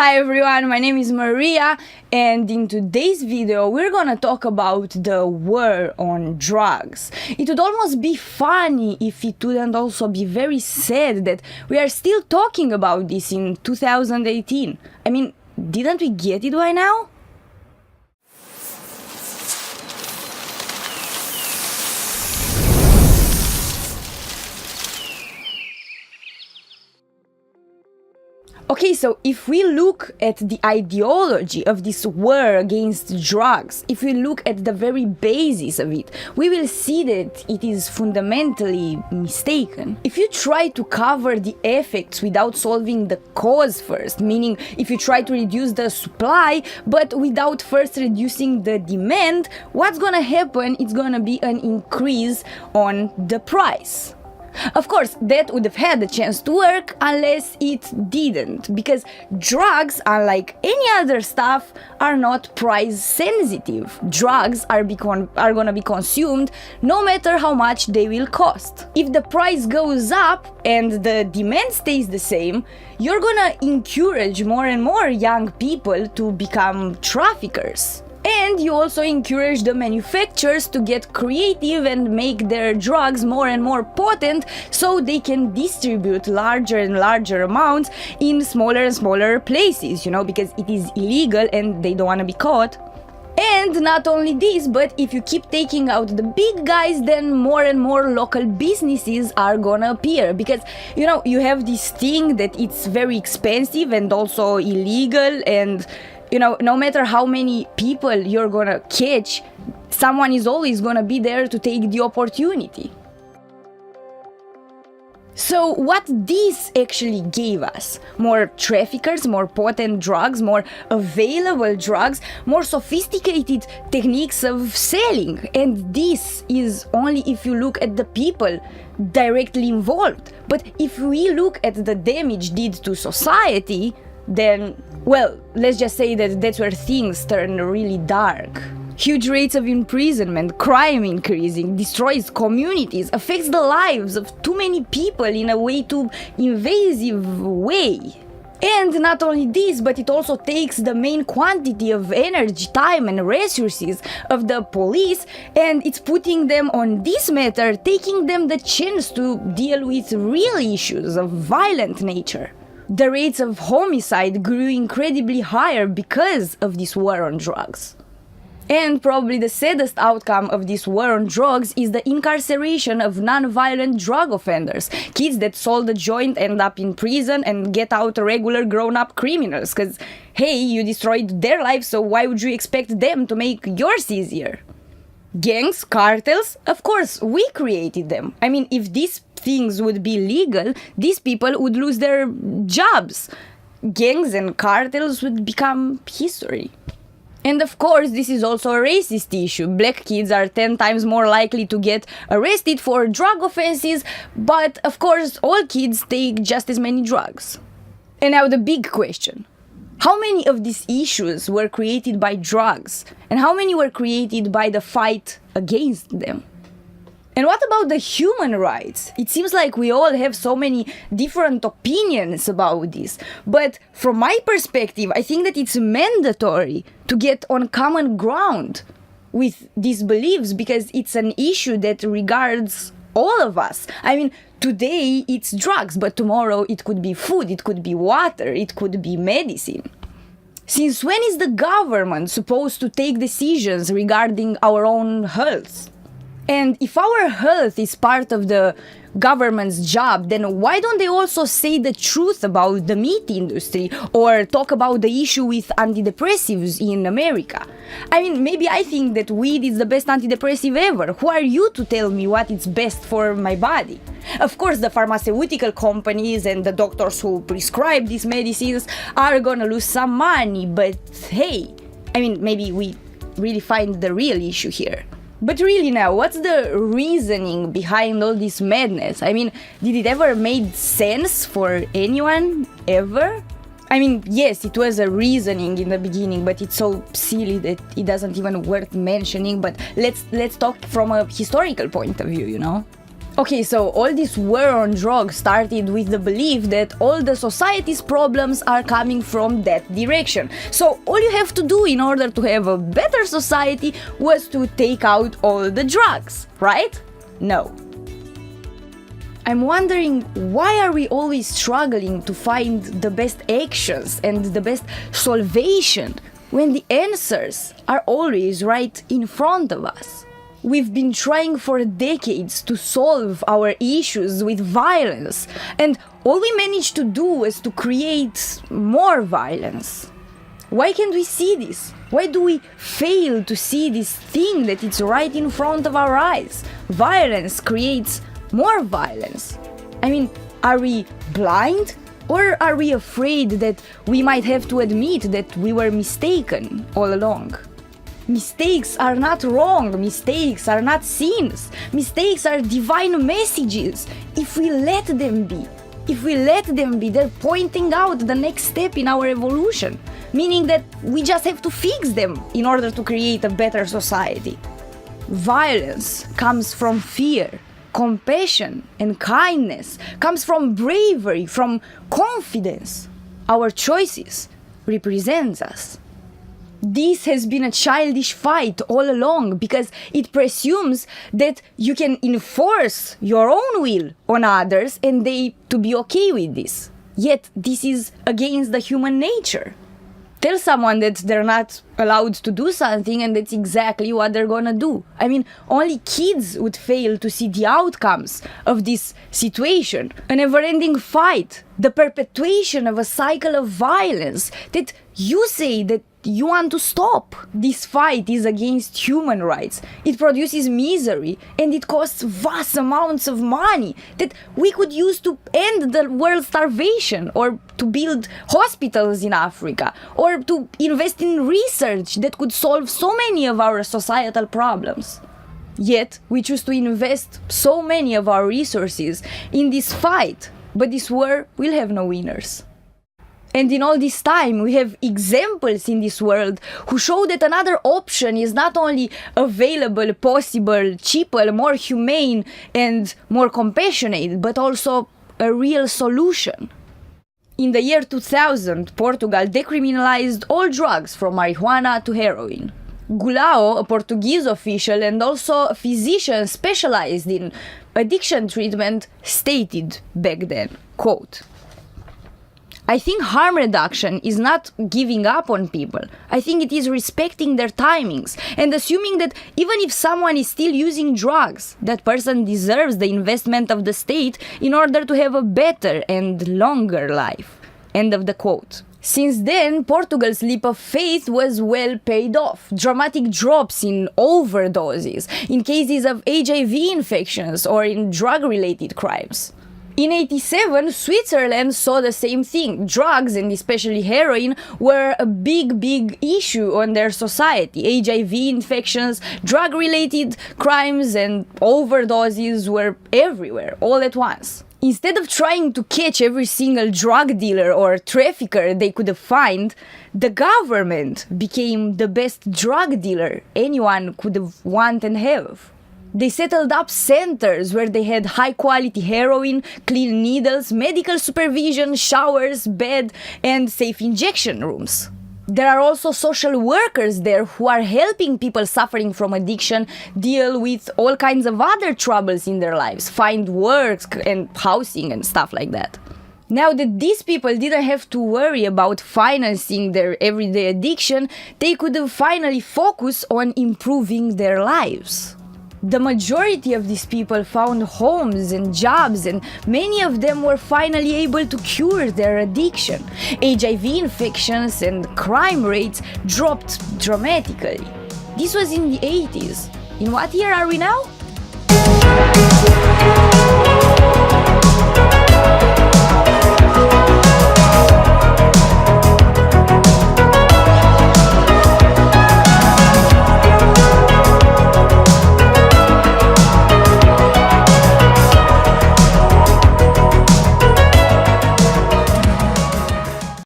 Hi everyone, my name is Maria, and in today's video we're gonna talk about the war on drugs. It would almost be funny if it wouldn't also be very sad that we are still talking about this in 2018. I mean, didn't we get it by now? Okay, so if we look at the ideology of this war against drugs, if we look at the very basis of it, we will see that it is fundamentally mistaken. If you try to cover the effects without solving the cause first, meaning if you try to reduce the supply but without first reducing the demand, what's gonna happen? It's gonna be an increase on the price. Of course, that would have had a chance to work unless it didn't, because drugs, unlike any other stuff, are not price sensitive. Drugs are gonna be consumed no matter how much they will cost. If the price goes up and the demand stays the same, you're gonna encourage more and more young people to become traffickers. And you also encourage the manufacturers to get creative and make their drugs more and more potent so they can distribute larger and larger amounts in smaller and smaller places, because it is illegal and they don't want to be caught. And not only this, but if you keep taking out the big guys, then more and more local businesses are gonna appear, because you have this thing that it's very expensive and also illegal, and no matter how many people you're gonna catch, someone is always gonna be there to take the opportunity. So what this actually gave us? More traffickers, more potent drugs, more available drugs, more sophisticated techniques of selling. And this is only if you look at the people directly involved. But if we look at the damage did to society, then, well, let's just say that that's where things turn really dark. Huge rates of imprisonment, crime increasing, destroys communities, affects the lives of too many people in a way too invasive way. And not only this, but it also takes the main quantity of energy, time and resources of the police, and it's putting them on this matter, taking them the chance to deal with real issues of violent nature. The rates of homicide grew incredibly higher because of this war on drugs. And probably the saddest outcome of this war on drugs is the incarceration of non-violent drug offenders. Kids that sold a joint end up in prison and get out regular grown-up criminals, because, hey, you destroyed their lives, so why would you expect them to make yours easier? Gangs, cartels, of course, we created them. I mean, if these things would be legal, these people would lose their jobs. Gangs and cartels would become history. And of course, this is also a racist issue. Black kids are 10 times more likely to get arrested for drug offenses, but of course, all kids take just as many drugs. And now the big question. How many of these issues were created by drugs? And how many were created by the fight against them? And what about the human rights? It seems like we all have so many different opinions about this. But from my perspective, I think that it's mandatory to get on common ground with these beliefs, because it's an issue that regards all of us. I mean, today it's drugs, but tomorrow it could be food, it could be water, it could be medicine. Since when is the government supposed to take decisions regarding our own health? And if our health is part of the government's job, then why don't they also say the truth about the meat industry or talk about the issue with antidepressives in America? I mean, maybe I think that weed is the best antidepressive ever. Who are you to tell me what is best for my body? Of course, the pharmaceutical companies and the doctors who prescribe these medicines are gonna lose some money, but hey, I mean, maybe we really find the real issue here. But really now, what's the reasoning behind all this madness? I mean, did it ever make sense for anyone, ever? I mean, yes, it was a reasoning in the beginning, but it's so silly that it doesn't even worth mentioning. But let's talk from a historical point of view, Okay, so all this war on drugs started with the belief that all the society's problems are coming from that direction. So all you have to do in order to have a better society was to take out all the drugs, right? No. I'm wondering, why are we always struggling to find the best actions and the best salvation when the answers are always right in front of us? We've been trying for decades to solve our issues with violence, and all we managed to do was to create more violence. Why can't we see this? Why do we fail to see this thing that it's right in front of our eyes? Violence creates more violence. I mean, are we blind? Or are we afraid that we might have to admit that we were mistaken all along? Mistakes are not wrong, mistakes are not sins, mistakes are divine messages. If we let them be, they're pointing out the next step in our evolution, meaning that we just have to fix them in order to create a better society. Violence comes from fear. Compassion and kindness comes from bravery, from confidence. Our choices represent us. This has been a childish fight all along because it presumes that you can enforce your own will on others and they to be okay with this. Yet this is against the human nature. Tell someone that they're not allowed to do something and that's exactly what they're gonna do. I mean, only kids would fail to see the outcomes of this situation. A never-ending fight, the perpetuation of a cycle of violence that you say that you want to stop. This fight is against human rights. It produces misery and it costs vast amounts of money that we could use to end the world starvation, or to build hospitals in Africa, or to invest in research that could solve so many of our societal problems. Yet we choose to invest so many of our resources in this fight, but this war will have no winners. And in all this time, we have examples in this world who show that another option is not only available, possible, cheaper, more humane, and more compassionate, but also a real solution. In the year 2000, Portugal decriminalized all drugs from marijuana to heroin. Gulao, a Portuguese official and also a physician specialized in addiction treatment, stated back then, quote, "I think harm reduction is not giving up on people. I think it is respecting their timings and assuming that even if someone is still using drugs, that person deserves the investment of the state in order to have a better and longer life." End of the quote. Since then, Portugal's leap of faith was well paid off. Dramatic drops in overdoses, in cases of HIV infections, or in drug-related crimes. In 1987, Switzerland saw the same thing. Drugs, and especially heroin, were a big issue on their society. HIV infections, drug-related crimes, and overdoses were everywhere, all at once. Instead of trying to catch every single drug dealer or trafficker they could find, the government became the best drug dealer anyone could want and have. They settled up centers where they had high-quality heroin, clean needles, medical supervision, showers, bed, and safe injection rooms. There are also social workers there who are helping people suffering from addiction deal with all kinds of other troubles in their lives, find work and housing and stuff like that. Now that these people didn't have to worry about financing their everyday addiction, they could finally focus on improving their lives. The majority of these people found homes and jobs, and many of them were finally able to cure their addiction. HIV infections and crime rates dropped dramatically. This was in the 80s. In what year are we now?